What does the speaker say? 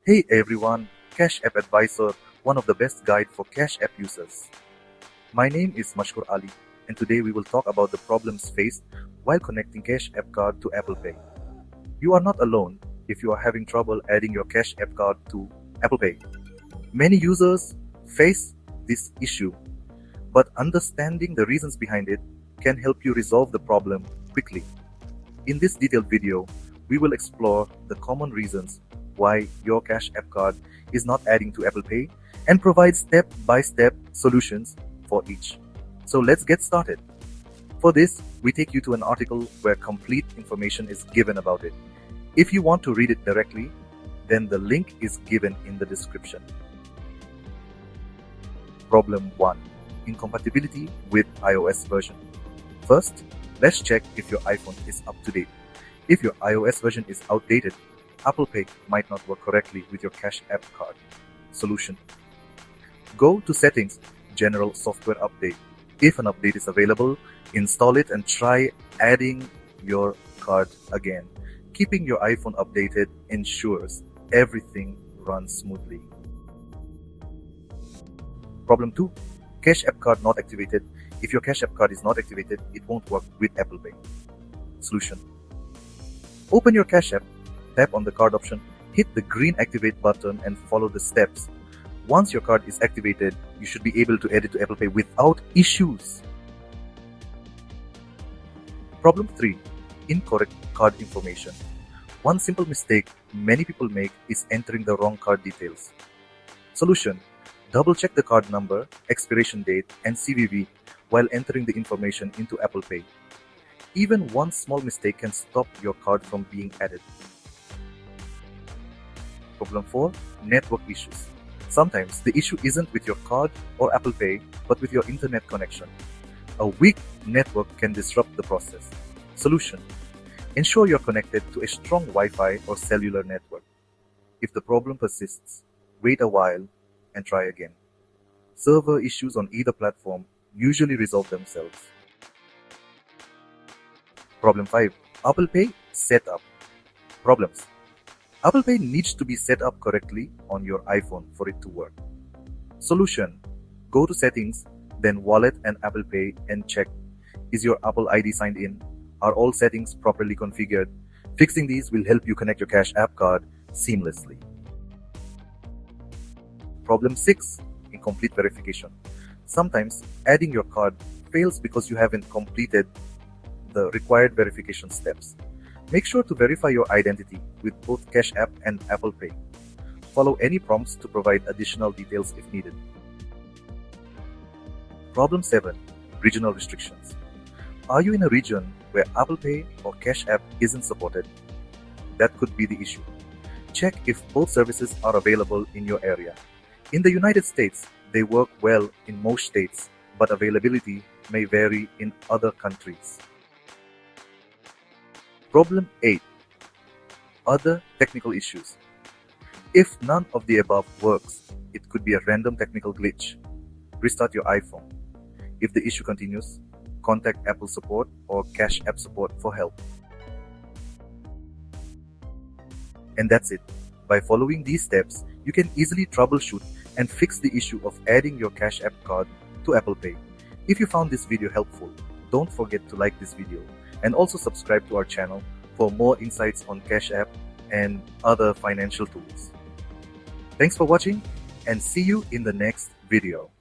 Hey everyone, Cash App Advisor, one of the best guide for Cash App users. My name is Mashkur Ali, and today we will talk about the problems faced while connecting Cash App card to Apple Pay. You are not alone if you are having trouble adding your Cash App card to Apple Pay. Many users face this issue, but understanding the reasons behind it can help you resolve the problem quickly. In this detailed video, we will explore the common reasons why your Cash App card is not adding to Apple Pay and provide step-by-step solutions for each. So let's get started. For this, we take you to an article where complete information is given about it. If you want to read it directly, then the link is given in the description. Problem 1. Incompatibility with iOS version. First, let's check if your iPhone is up to date. If your iOS version is outdated, Apple Pay might not work correctly with your Cash App card. Solution. Go to Settings, General Software Update. If an update is available, install it and try adding your card again. Keeping your iPhone updated ensures everything runs smoothly. Problem 2. Cash App card not activated. If your Cash App card is not activated, it won't work with Apple Pay. Solution. Open your Cash App, tap on the card option, hit the green activate button and follow the steps. Once your card is activated, you should be able to add it to Apple Pay without issues. Problem 3. Incorrect card information. One simple mistake many people make is entering the wrong card details. Solution. Double check the card number, expiration date and CVV while entering the information into Apple Pay. Even one small mistake can stop your card from being added. Problem 4. Network issues. Sometimes the issue isn't with your card or Apple Pay, but with your internet connection. A weak network can disrupt the process. Solution. Ensure you're connected to a strong Wi-Fi or cellular network. If the problem persists, wait a while and try again. Server issues on either platform usually resolve themselves. Problem 5. Apple Pay setup. Problems. Apple Pay needs to be set up correctly on your iPhone for it to work. Solution. Go to Settings, then Wallet and Apple Pay and check. Is your Apple ID signed in? Are all settings properly configured? Fixing these will help you connect your Cash App card seamlessly. Problem 6. Incomplete verification. Sometimes adding your card fails because you haven't completed the required verification steps. Make sure to verify your identity with both Cash App and Apple Pay. Follow any prompts to provide additional details if needed. Problem 7. Regional restrictions. Are you in a region where Apple Pay or Cash App isn't supported? That could be the issue. Check if both services are available in your area. In the United States, they work well in most states, but availability may vary in other countries. Problem 8. Other technical issues. If none of the above works, it could be a random technical glitch. Restart your iPhone. If the issue continues, contact Apple support or Cash App support for help. And that's it. By following these steps, you can easily troubleshoot and fix the issue of adding your Cash App card to Apple Pay. If you found this video helpful, don't forget to like this video and also subscribe to our channel for more insights on Cash App and other financial tools. Thanks for watching and see you in the next video.